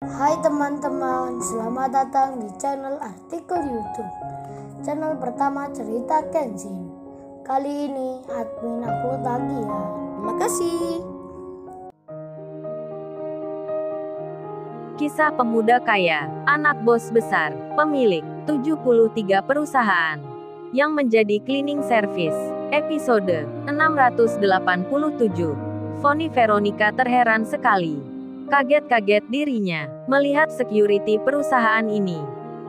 Hai teman-teman, selamat datang di channel artikel YouTube. Channel pertama cerita Kenshin. Kali ini admin upload lagi ya. Terima kasih. Kisah pemuda kaya, anak bos besar, pemilik 73 perusahaan, yang menjadi cleaning service. Episode 687. Foni Veronica terheran sekali. Kaget-kaget dirinya, melihat security perusahaan ini.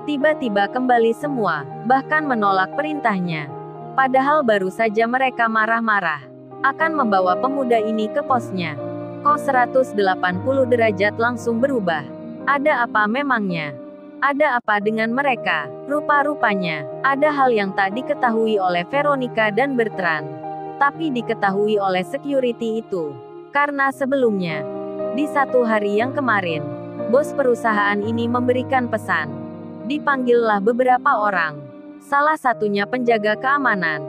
Tiba-tiba kembali semua, bahkan menolak perintahnya. Padahal baru saja mereka marah-marah akan membawa pemuda ini ke posnya. Kok 180 derajat langsung berubah? Ada apa memangnya? Ada apa dengan mereka? Rupa-rupanya, ada hal yang tak diketahui oleh Veronica dan Bertrand. Tapi diketahui oleh security itu. Karena sebelumnya, di satu hari yang kemarin, bos perusahaan ini memberikan pesan. Dipanggillah beberapa orang. Salah satunya penjaga keamanan,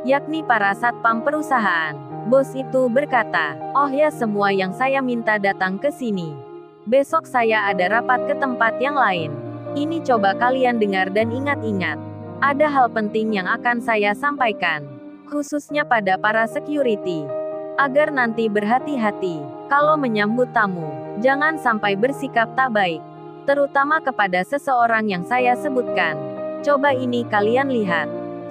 yakni para satpam perusahaan. Bos itu berkata, "Oh ya, semua yang saya minta datang ke sini. Besok saya ada rapat ke tempat yang lain. Ini coba kalian dengar dan ingat-ingat. Ada hal penting yang akan saya sampaikan, khususnya pada para security. Agar nanti berhati-hati kalau menyambut tamu. Jangan sampai bersikap tak baik, terutama kepada seseorang yang saya sebutkan. Coba ini kalian lihat.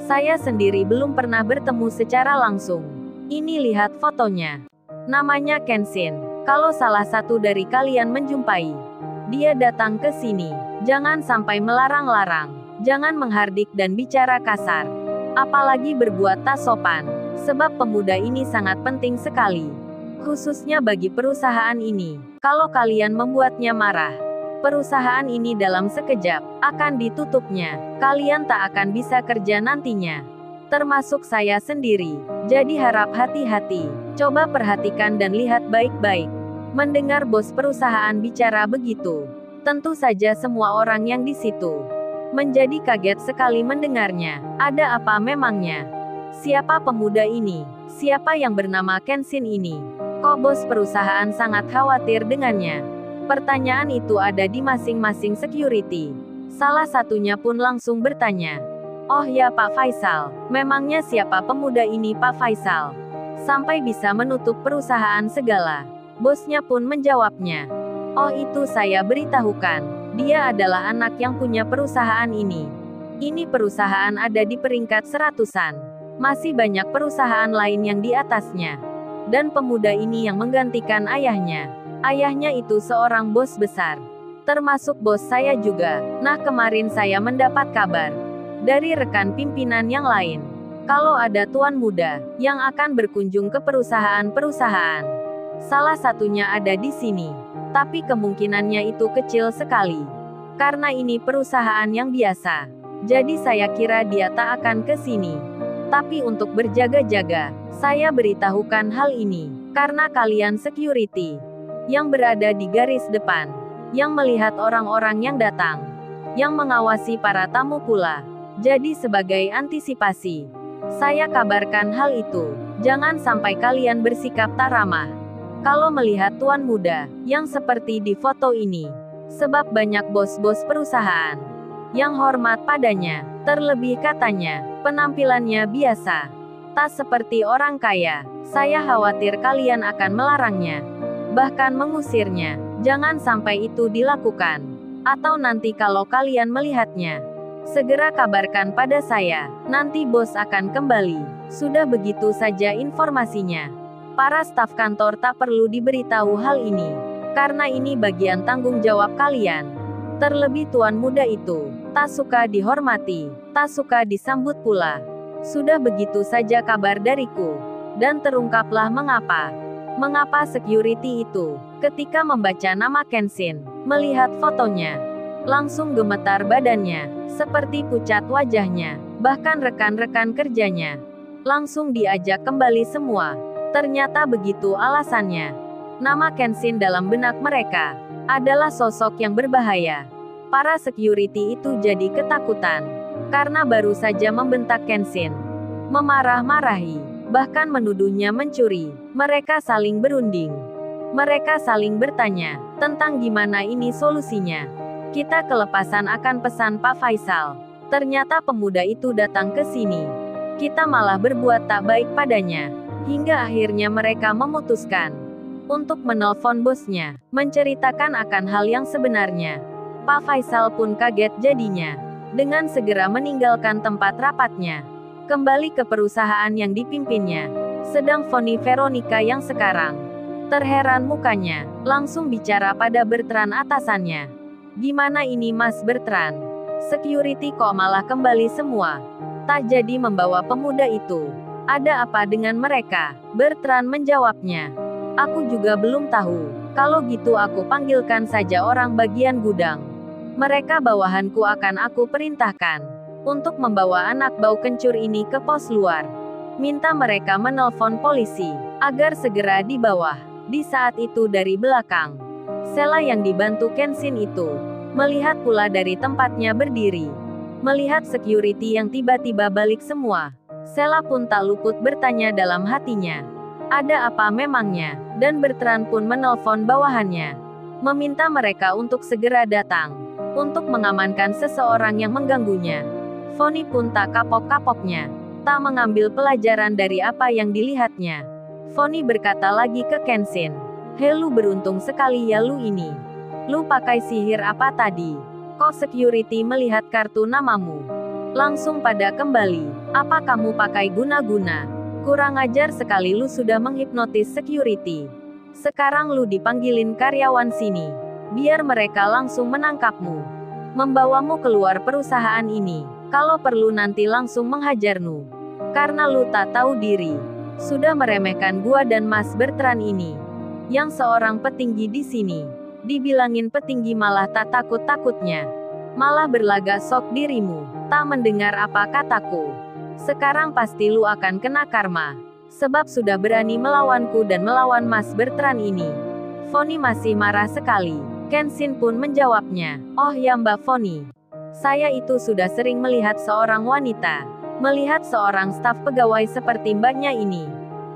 Saya sendiri belum pernah bertemu secara langsung. Ini lihat fotonya. Namanya Kenshin. Kalau salah satu dari kalian menjumpai dia datang ke sini, jangan sampai melarang-larang. Jangan menghardik dan bicara kasar. Apalagi berbuat tak sopan. Sebab pemuda ini sangat penting sekali. Khususnya bagi perusahaan ini. Kalau kalian membuatnya marah, perusahaan ini dalam sekejap akan ditutupnya. Kalian tak akan bisa kerja nantinya. Termasuk saya sendiri. Jadi harap hati-hati. Coba perhatikan dan lihat baik-baik." Mendengar bos perusahaan bicara begitu, tentu saja semua orang yang di situ menjadi kaget sekali mendengarnya. Ada apa memangnya? Siapa pemuda ini? Siapa yang bernama Kenshin ini? Kok bos perusahaan sangat khawatir dengannya? Pertanyaan itu ada di masing-masing security. Salah satunya pun langsung bertanya, "Oh ya Pak Faisal, memangnya siapa pemuda ini Pak Faisal? Sampai bisa menutup perusahaan segala?" Bosnya pun menjawabnya, "Oh itu saya beritahukan. Dia adalah anak yang punya perusahaan ini. Ini perusahaan ada di peringkat seratusan. Masih banyak perusahaan lain yang di atasnya. Dan pemuda ini yang menggantikan ayahnya. Ayahnya itu seorang bos besar. Termasuk bos saya juga. Nah kemarin saya mendapat kabar dari rekan pimpinan yang lain. Kalau ada tuan muda yang akan berkunjung ke perusahaan-perusahaan. Salah satunya ada di sini. Tapi kemungkinannya itu kecil sekali. Karena ini perusahaan yang biasa. Jadi saya kira dia tak akan ke sini. Tapi untuk berjaga-jaga, saya beritahukan hal ini. Karena kalian security yang berada di garis depan, yang melihat orang-orang yang datang, yang mengawasi para tamu pula. Jadi sebagai antisipasi, saya kabarkan hal itu. Jangan sampai kalian bersikap tak ramah kalau melihat tuan muda yang seperti di foto ini. Sebab banyak bos-bos perusahaan yang hormat padanya. Terlebih katanya, penampilannya biasa, tak seperti orang kaya. Saya khawatir kalian akan melarangnya, bahkan mengusirnya. Jangan sampai itu dilakukan. Atau nanti kalau kalian melihatnya, segera kabarkan pada saya. Nanti bos akan kembali." Sudah begitu saja informasinya. Para staf kantor tak perlu diberitahu hal ini. Karena ini bagian tanggung jawab kalian. Terlebih tuan muda itu tak suka dihormati, tak suka disambut pula. Sudah begitu saja kabar dariku. Dan terungkaplah mengapa. Mengapa security itu, ketika membaca nama Kenshin, melihat fotonya, langsung gemetar badannya, seperti pucat wajahnya. Bahkan rekan-rekan kerjanya langsung diajak kembali semua. Ternyata begitu alasannya. Nama Kenshin dalam benak mereka adalah sosok yang berbahaya. Para security itu jadi ketakutan. Karena baru saja membentak Kenshin, memarah-marahi, bahkan menuduhnya mencuri. Mereka saling berunding. Mereka saling bertanya tentang gimana ini solusinya. Kita kelepasan akan pesan Pak Faisal. Ternyata pemuda itu datang ke sini. Kita malah berbuat tak baik padanya. Hingga akhirnya mereka memutuskan untuk menelpon bosnya, menceritakan akan hal yang sebenarnya. Pak Faisal pun kaget jadinya. Dengan segera meninggalkan tempat rapatnya, kembali ke perusahaan yang dipimpinnya. Sedang Foni Veronica yang sekarang terheran mukanya, langsung bicara pada Bertrand atasannya. Gimana ini Mas Bertrand? Security kok malah kembali semua? Tak jadi membawa pemuda itu. Ada apa dengan mereka? Bertrand menjawabnya. Aku juga belum tahu. Kalau gitu aku panggilkan saja orang bagian gudang. Mereka bawahanku akan aku perintahkan untuk membawa anak bau kencur ini ke pos luar. Minta mereka menelpon polisi agar segera dibawa. Di saat itu dari belakang, Sela yang dibantu Kenshin itu melihat pula dari tempatnya berdiri. Melihat security yang tiba-tiba balik semua, Sela pun tak luput bertanya dalam hatinya. Ada apa memangnya? Dan Bertrand pun menelpon bawahannya, meminta mereka untuk segera datang, untuk mengamankan seseorang yang mengganggunya. Foni pun tak kapok-kapoknya, tak mengambil pelajaran dari apa yang dilihatnya. Foni berkata lagi ke Kenshin, "Hei lu beruntung sekali ya lu ini. Lu pakai sihir apa tadi? Kok security melihat kartu namamu langsung pada kembali? Apa kamu pakai guna-guna? Kurang ajar sekali lu sudah menghipnotis security. Sekarang lu dipanggilin karyawan sini, biar mereka langsung menangkapmu, membawamu keluar perusahaan ini. Kalau perlu nanti langsung menghajarmu. Karena lu tak tahu diri, sudah meremehkan gua dan Mas Bertrand ini, yang seorang petinggi di sini. Dibilangin petinggi malah tak takut-takutnya, malah berlagak sok dirimu, tak mendengar apa kataku. Sekarang pasti lu akan kena karma, sebab sudah berani melawanku dan melawan Mas Bertrand ini." Foni masih marah sekali. Kenshin pun menjawabnya, "Oh ya Mbak Foni, saya itu sudah sering melihat seorang wanita, melihat seorang staf pegawai seperti mbaknya ini,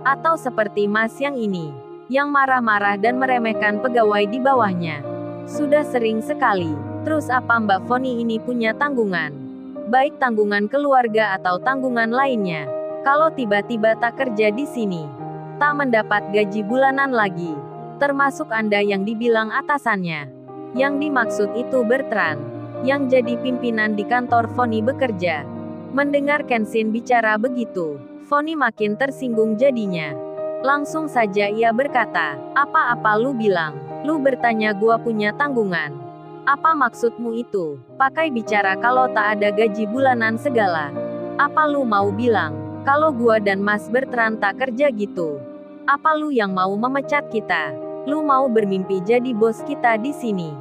atau seperti Mas yang ini, yang marah-marah dan meremehkan pegawai di bawahnya. Sudah sering sekali. Terus apa Mbak Foni ini punya tanggungan? Baik tanggungan keluarga atau tanggungan lainnya. Kalau tiba-tiba tak kerja di sini, tak mendapat gaji bulanan lagi, termasuk Anda yang dibilang atasannya." Yang dimaksud itu Bertrand, yang jadi pimpinan di kantor Foni bekerja. Mendengar Kenshin bicara begitu, Foni makin tersinggung jadinya. Langsung saja ia berkata, "Apa-apa lu bilang? Lu bertanya gua punya tanggungan? Apa maksudmu itu? Pakai bicara kalau tak ada gaji bulanan segala. Apa lu mau bilang kalau gua dan Mas Bertrand tak kerja gitu? Apa lu yang mau memecat kita? Lu mau bermimpi jadi bos kita di sini?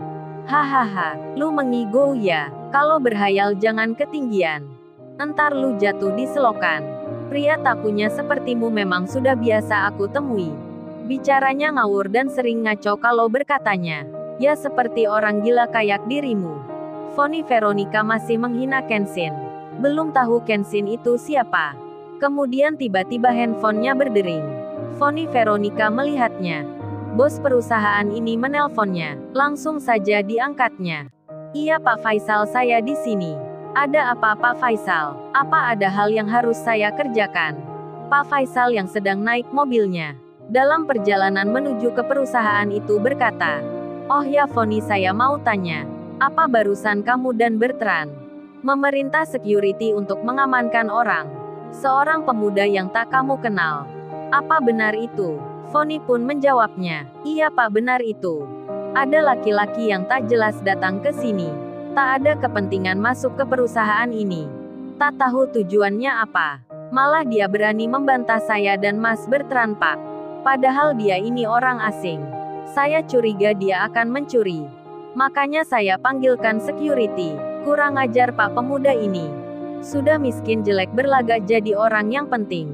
Hahaha, lu mengigo ya? Kalau berhayal jangan ketinggian. Entar lu jatuh di selokan. Pria tak punya sepertimu memang sudah biasa aku temui. Bicaranya ngawur dan sering ngaco kalau berkatanya. Ya seperti orang gila kayak dirimu." Foni Veronica masih menghina Kenshin. Belum tahu Kenshin itu siapa. Kemudian tiba-tiba handphonenya berdering. Foni Veronica melihatnya. Bos perusahaan ini menelponnya. Langsung saja diangkatnya. "Iya Pak Faisal, saya di sini." "Ada apa Pak Faisal? Apa ada hal yang harus saya kerjakan?" Pak Faisal yang sedang naik mobilnya dalam perjalanan menuju ke perusahaan itu berkata, "Oh ya Foni, saya mau tanya, apa barusan kamu dan Bertrand memerintah security untuk mengamankan orang, seorang pemuda yang tak kamu kenal? Apa benar itu?" Foni pun menjawabnya, "Iya Pak, benar itu. Ada laki-laki yang tak jelas datang ke sini. Tak ada kepentingan masuk ke perusahaan ini. Tak tahu tujuannya apa. Malah dia berani membantah saya dan Mas Bertrand Pak. Padahal dia ini orang asing. Saya curiga dia akan mencuri. Makanya saya panggilkan security. Kurang ajar Pak pemuda ini. Sudah miskin jelek berlagak jadi orang yang penting.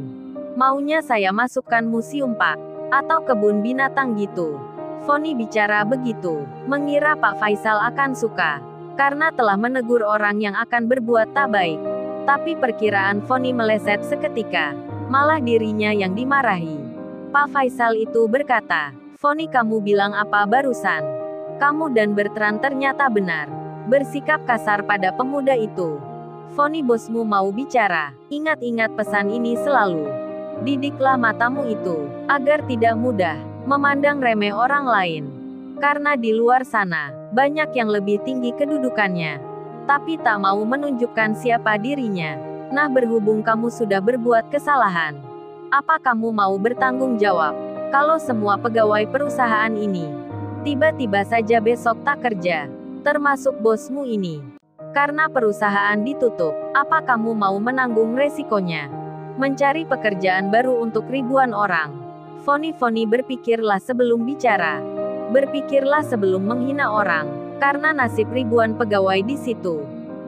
Maunya saya masukkan museum Pak. Atau kebun binatang gitu." Foni bicara begitu, mengira Pak Faisal akan suka, karena telah menegur orang yang akan berbuat tak baik. Tapi perkiraan Foni meleset seketika, malah dirinya yang dimarahi. Pak Faisal itu berkata, Foni, kamu bilang apa barusan? Kamu dan Bertrand ternyata benar. Bersikap kasar pada pemuda itu. Foni, bosmu mau bicara. Ingat-ingat pesan ini selalu. Didiklah matamu itu, agar tidak mudah memandang remeh orang lain. Karena di luar sana, banyak yang lebih tinggi kedudukannya, tapi tak mau menunjukkan siapa dirinya. Nah, berhubung kamu sudah berbuat kesalahan, apa kamu mau bertanggung jawab? Kalau semua pegawai perusahaan ini tiba-tiba saja besok tak kerja, termasuk bosmu ini, karena perusahaan ditutup, apa kamu mau menanggung resikonya? Mencari pekerjaan baru untuk ribuan orang. Foni, berpikirlah sebelum bicara. Berpikirlah sebelum menghina orang, karena nasib ribuan pegawai di situ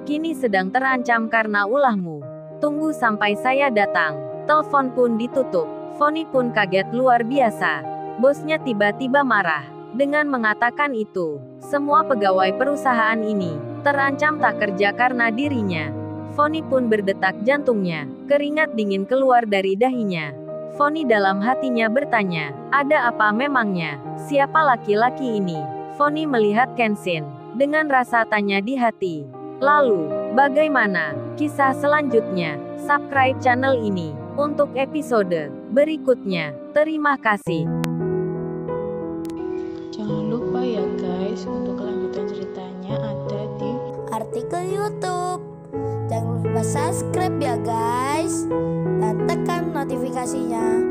kini sedang terancam karena ulahmu. Tunggu sampai saya datang. Telepon pun ditutup. Foni pun kaget luar biasa. Bosnya tiba-tiba marah dengan mengatakan itu. Semua pegawai perusahaan ini terancam tak kerja karena dirinya. Foni pun berdetak jantungnya. Keringat dingin keluar dari dahinya. Foni dalam hatinya bertanya, ada apa memangnya? Siapa laki-laki ini? Foni melihat Kenshin dengan rasa tanya di hati. Lalu, bagaimana kisah selanjutnya? Subscribe channel ini untuk episode berikutnya. Terima kasih. Jangan lupa ya guys, untuk kelanjutan ceritanya ada di artikel YouTube. Jangan lupa subscribe ya guys, dan tekan notifikasinya